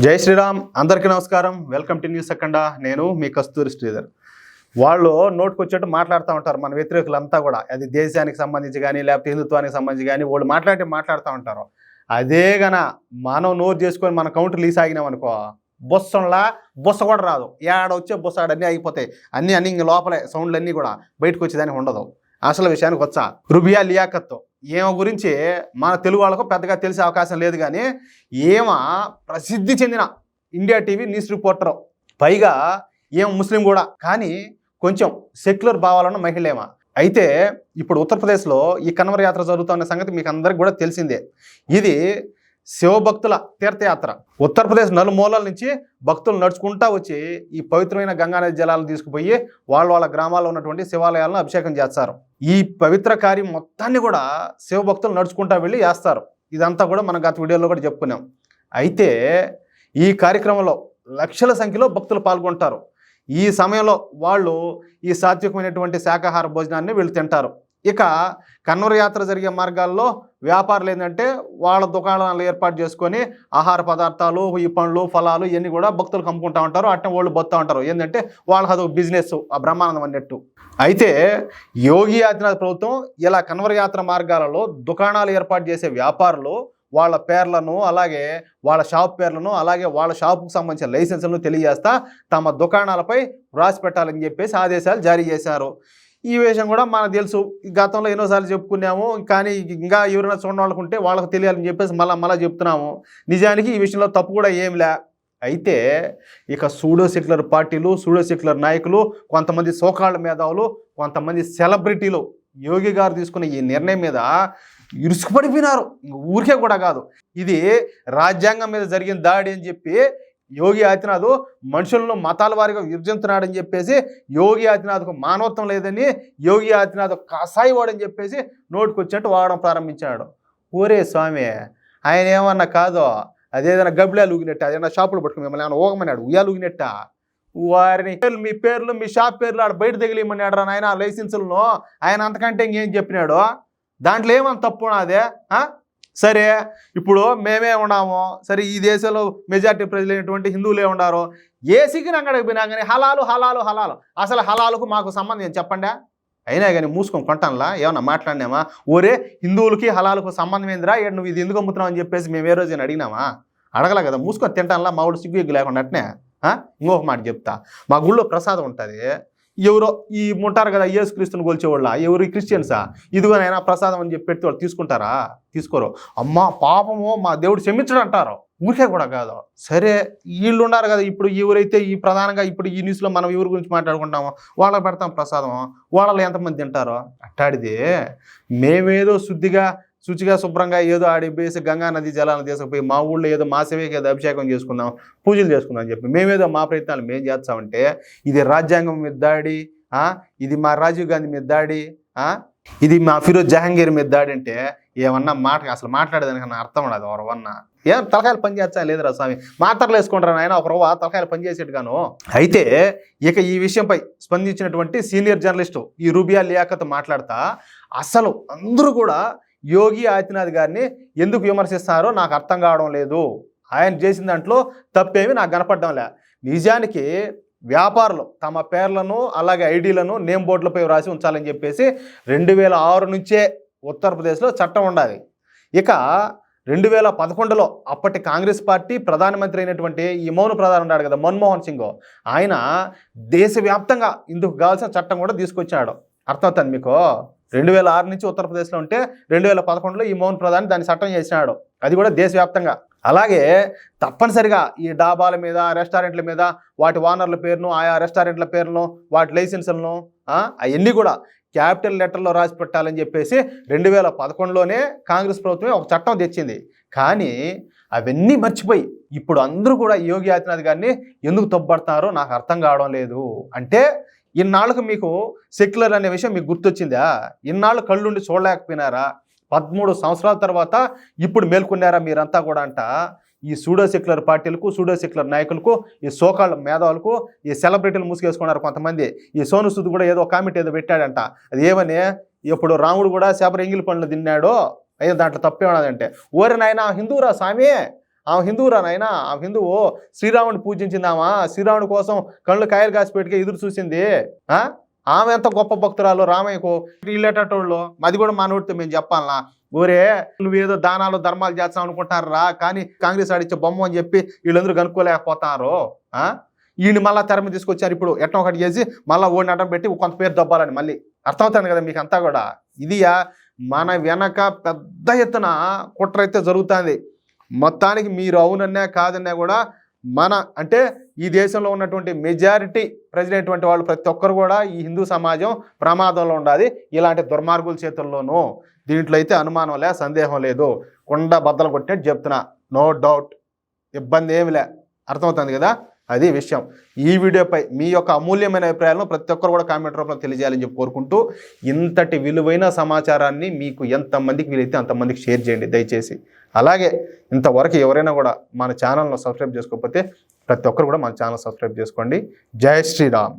జై శ్రీరామ్. అందరికీ నమస్కారం. వెల్కమ్ టు న్యూస్ అఖండ. నేను మీ కస్తూరి శ్రీధర్. వాళ్ళు నోటుకొచ్చేట్టు మాట్లాడుతూ ఉంటారు మన వ్యతిరేకులంతా కూడా. అది దేశానికి సంబంధించి కానీ లేకపోతే హిందుత్వానికి సంబంధించి కానీ వాళ్ళు మాట్లాడుతూ ఉంటారు. అదే గన మనం నోరు చేసుకొని మన కౌంటర్లు ఈసాగినాం అనుకో, బొస్స కూడా రాదు. వచ్చే బొస్స ఆడన్నీ అయిపోతాయి. అన్నీ ఇంక లోపలే సౌండ్లు అన్నీ కూడా బయటకు వచ్చేదానికి ఉండదు. అసలు విషయానికి వచ్చా, రుబియా లియాఖత్ ఈమె గురించి మన తెలుగు వాళ్ళకు పెద్దగా తెలిసే అవకాశం లేదు. కానీ ఈమె ప్రసిద్ధి చెందిన ఇండియా టీవీ న్యూస్ రిపోర్టర్, పైగా ఈమె ముస్లిం కూడా, కానీ కొంచెం సెక్యులర్ భావాలను మహిళేమ. అయితే ఇప్పుడు ఉత్తరప్రదేశ్లో ఈ కన్వర్ యాత్ర జరుగుతున్న సంగతి మీకు అందరికి కూడా తెలిసిందే. ఇది శివభక్తుల తీర్థయాత్ర. ఉత్తరప్రదేశ్ నలుమూలల నుంచి భక్తులు నడుచుకుంటా వచ్చి ఈ పవిత్రమైన గంగానది జలాలను తీసుకుపోయి వాళ్ళ గ్రామాల్లో ఉన్నటువంటి శివాలయాలను అభిషేకం చేస్తారు. ఈ పవిత్ర కార్యం మొత్తాన్ని కూడా శివభక్తులు నడుచుకుంటా వెళ్ళి చేస్తారు. ఇదంతా కూడా మనం గత వీడియోలో కూడా చెప్పుకున్నాం. అయితే ఈ కార్యక్రమంలో లక్షల సంఖ్యలో భక్తులు పాల్గొంటారు. ఈ సమయంలో వాళ్ళు ఈ సాత్వికమైనటువంటి శాకాహార భోజనాన్ని వీళ్ళు తింటారు. ఇక కన్వర్ యాత్ర జరిగే మార్గాల్లో వ్యాపారులు ఏంటంటే వాళ్ళ దుకాణాలు ఏర్పాటు చేసుకొని ఆహార పదార్థాలు, ఈ పండ్లు, ఫలాలు ఇవన్నీ కూడా భక్తులకు అమ్ముకుంటూ ఉంటారు. అట్నే వాళ్ళు బతుకుతూ ఉంటారు. ఏంటంటే వాళ్ళకి అదొక బిజినెస్, ఆ బ్రహ్మానందం అన్నట్టు. అయితే యోగి ఆదిత్యనాథ్ ప్రభుత్వం ఇలా కన్వర్ యాత్ర మార్గాలలో దుకాణాలు ఏర్పాటు చేసే వ్యాపారులు వాళ్ళ పేర్లను, అలాగే వాళ్ళ షాప్ పేర్లను, అలాగే వాళ్ళ షాపుకు సంబంధించిన లైసెన్సులను తెలియజేస్తా తమ దుకాణాలపై రాసి పెట్టాలని చెప్పేసి ఆదేశాలు జారీ చేశారు. ఈ విషయం కూడా మనకు తెలుసు, గతంలో ఎన్నోసార్లు చెప్పుకున్నాము. కానీ ఇంకా ఎవరైనా చూడని వాళ్ళకు ఉంటే వాళ్ళకు తెలియాలని చెప్పేసి మళ్ళీ చెప్తున్నాము. నిజానికి ఈ విషయంలో తప్పు కూడా ఏంలే. అయితే ఇక సూడో సెక్యులర్ పార్టీలు, సూడో సెక్యులర్ నాయకులు, కొంతమంది సోకాళ్ళ మేధావులు, కొంతమంది సెలబ్రిటీలు యోగి గారు తీసుకున్న ఈ నిర్ణయం మీద ఇరుసుకుపడిపోయినారు. ఊరికే కూడా కాదు, ఇది రాజ్యాంగం మీద జరిగిన దాడి అని చెప్పి యోగి ఆదిత్యనాథ్ మనుషులను మతాల వారిగా విభజిస్తున్నాడని చెప్పేసి, యోగి ఆదిత్యనాథ్కు మానవత్వం లేదని, యోగి ఆదిత్యనాథ్ కసాయి వాడని చెప్పేసి నోటుకొచ్చినట్టు వాడడం ప్రారంభించాడు. ఓరే స్వామి, ఆయన ఏమన్నా కాదో, అదేదైనా గబ్బిలాలు ఊగినట్ట, అదేనా షాపులు పట్టుకుని మిమ్మల్ని ఏమైనా ఊగమన్నాడు, ఉయ్యాలు ఊగినట్ట. వారిని మీ పేర్లు, మీ షాప్ పేర్లు ఆడ బయట తగిలిమన్నాడు రా ఆయన లైసెన్సులను. ఆయన అంతకంటే ఇంకేం చెప్పినాడు? దాంట్లో ఏమన్నా తప్పు ఉన్నదే? సరే, ఇప్పుడు మేమే ఉన్నాము, సరే ఈ దేశంలో మెజార్టీ ప్రజలైనటువంటి హిందువులే ఉన్నారు. ఏసీకి రంగడికి పోయినా కానీ హలాలు అసలు హలాలుకు మాకు సంబంధం చెప్పండి. అయినా కానీ మూసుకొని కొంటానులా ఏమన్నా మాట్లాడినామా? ఓరే హిందువులకి హలాలకు సంబంధం ఏందిరా, నువ్వు ఇది ఎందుకు అమ్ముతున్నావు అని చెప్పేసి మేము ఏ రోజైనా అడిగినామా? అడగలే కదా. మూసుకొని తింటానులా, మా ఊడు సిగ్గు ఎగ్గు లేకుండా అట్నే. ఇంకొక మాట చెప్తా, మా గుళ్ళో ప్రసాదం ఉంటుంది. ఎవరో ఈ ఉంటారు కదా యేసుక్రీస్తుని కొలిచేవాళ్ళ, ఎవరు క్రిస్టియన్సా, ఇదిగోనైనా ప్రసాదం అని చెప్పి పెడితే వాళ్ళు తీసుకుంటారా? తీసుకోరు. అమ్మా పాపము, మా దేవుడు క్షమించడు అంటారు. ఊరికే కూడా కాదు. సరే, వీళ్ళు ఉన్నారు కదా, ఇప్పుడు ఎవరైతే ఈ ప్రధానంగా ఇప్పుడు ఈ న్యూస్లో మనం ఎవరి గురించి మాట్లాడుకుంటామో వాళ్ళకి పెడతాం ప్రసాదం, వాళ్ళలో ఎంతమంది తింటారో. అట్టాడిది మేమేదో శుచిగా శుభ్రంగా ఏదో ఆడిపోయేసి గంగా నది జలాలను తీసుకుపోయి మా ఊళ్ళో ఏదో మా సేవకి ఏదో అభిషేకం చేసుకుందాం, పూజలు చేసుకుందాం అని చెప్పి మేమేదో మా ప్రయత్నాలు మేము చేస్తామంటే ఇది రాజ్యాంగం మీద దాడి, ఇది మా రాజీవ్ గాంధీ మీద దాడి, ఇది మా ఫిరోజ్ జహాంగీర్ మీద దాడి అంటే ఏమన్నా అసలు మాట్లాడేదానికన్నా అర్థం ఉండదు. ఎవరన్నా ఏం తలకాయలు పని చేస్తా లేదురా స్వామి, మాత్రలు వేసుకుంటారు ఆయన ఒక రవ్వ తలకాయలు పనిచేసేట్టుగాను. అయితే ఇక ఈ విషయంపై స్పందించినటువంటి సీనియర్ జర్నలిస్టు ఈ రుబియా లియాఖత్ మాట్లాడతా అసలు అందరూ కూడా యోగి ఆదిత్యనాథ్ గారిని ఎందుకు విమర్శిస్తున్నారో నాకు అర్థం కావడం లేదు. ఆయన చేసిన దాంట్లో తప్పేమి నాకు కనపడడంలే. నిజానికి వ్యాపారులు తమ పేర్లను, అలాగే ఐడీలను నేమ్ బోర్డులపై రాసి ఉంచాలని చెప్పేసి 2006 నుంచే ఉత్తరప్రదేశ్లో చట్టం ఉండాలి. ఇక 2011లో అప్పటి కాంగ్రెస్ పార్టీ ప్రధానమంత్రి అయినటువంటి ఈ మౌన ప్రధాని ఉన్నాడు కదా మన్మోహన్ సింగ్, ఆయన దేశవ్యాప్తంగా ఇందుకు కావాల్సిన చట్టం కూడా తీసుకొచ్చాడు. అర్థమవుతుంది మీకు? 2006 నుంచి ఉత్తరప్రదేశ్లో ఉంటే 2011లో ఈ మౌన్ ప్రధాని దాన్ని చట్టం చేసినాడు, అది కూడా దేశవ్యాప్తంగా. అలాగే తప్పనిసరిగా ఈ డాబాల మీద, రెస్టారెంట్ల మీద వాటి ఓనర్ల పేరును, ఆయా రెస్టారెంట్ల పేరును, వాటి లైసెన్సులను అవన్నీ కూడా క్యాపిటల్ లెటర్లో రాసి పెట్టాలని చెప్పేసి 2011లోనే కాంగ్రెస్ ప్రభుత్వమే ఒక చట్టం తెచ్చింది. కానీ అవన్నీ మర్చిపోయి ఇప్పుడు అందరూ కూడా యోగి ఆదిత్యనాథ్ గారిని ఎందుకు తప్పుపడతారో నాకు అర్థం కావడం లేదు. అంటే ఇన్నాళ్ళకు మీకు సెక్యులర్ అనే విషయం మీకు గుర్తొచ్చిందా? ఇన్నాళ్ళు కళ్ళుండి చూడలేకపోయినారా? 13 సంవత్సరాల తర్వాత ఇప్పుడు మేల్కొన్నారా మీరంతా కూడా అంట. ఈ సూడో సెక్యులర్ పార్టీలకు, సూడో సెక్యులర్ నాయకులకు, ఈ సోకాళ్ళ మేధావులకు, ఈ సెలబ్రిటీలు ముసుగేసుకున్నారు కొంతమంది. ఈ సోను సూద్ కూడా ఏదో కామెంట్ ఏదో పెట్టాడంట. అది ఏమని, ఇప్పుడు రాముడు కూడా శబర ఎంగిలి పండ్లు తిన్నాడో, అయ్యో దాంట్లో తప్పే ఉన్నదంటే, ఓరి నాయన హిందువురా స్వామి, ఆమె హిందువురా నాయనా, ఆమె హిందువు. శ్రీరాముని పూజించిందామా, శ్రీరాముడి కోసం కళ్ళు కాయలు కాసి పెట్టుకే ఎదురు చూసింది. ఆమె ఎంత గొప్ప భక్తురాలు రామయ్యకు. వీళ్ళేటోళ్ళు అది కూడా మనోడితో మేము చెప్పాలనా, ఊరే నువ్వేదో దానాలు ధర్మాలు చేస్తాం అనుకుంటారా, కానీ కాంగ్రెస్ ఆడిచ్చే బొమ్మ అని చెప్పి వీళ్ళందరూ కనుక్కోలేకపోతారు. ఈయన మళ్ళీ తెర మీద తీసుకొచ్చారు. ఇప్పుడు ఎట్లా ఒకటి చేసి మళ్ళీ ఓడిని అడ్డం పెట్టి కొంత పేరు దబ్బాలని మళ్ళీ అర్థమవుతుంది కదా మీకు అంతా కూడా. ఇదియా మన వెనక పెద్ద ఎత్తున కుట్ర అయితే జరుగుతుంది. మొత్తానికి మీరు అవునన్నా కాదన్నా కూడా మన అంటే ఈ దేశంలో ఉన్నటువంటి మెజారిటీ ప్రజలైనటువంటి వాళ్ళు ప్రతి ఒక్కరు కూడా ఈ హిందూ సమాజం ప్రమాదంలో ఉండాలి ఇలాంటి దుర్మార్గుల చేతుల్లోనూ. దీంట్లో అయితే అనుమానం లే, సందేహం లేదు. కొండ బద్దలు కొట్టినట్టు చెప్తున్నా, నో డౌట్, ఇబ్బంది ఏమి లే. అర్థమవుతుంది కదా, అది విషయం. ఈ వీడియోపై మీ యొక్క అమూల్యమైన అభిప్రాయాలను ప్రతి ఒక్కరు కూడా కామెంట్ రూపంలో తెలియజేయాలని చెప్పి కోరుకుంటూ, ఇంతటి విలువైన సమాచారాన్ని మీకు ఎంతమందికి వీలైతే అంతమందికి షేర్ చేయండి దయచేసి. అలాగే ఇంతవరకు ఎవరైనా కూడా మన ఛానల్ను సబ్స్క్రైబ్ చేసుకోకపోతే ప్రతి ఒక్కరు కూడా మన ఛానల్ సబ్స్క్రైబ్ చేసుకోండి. జై శ్రీరామ్.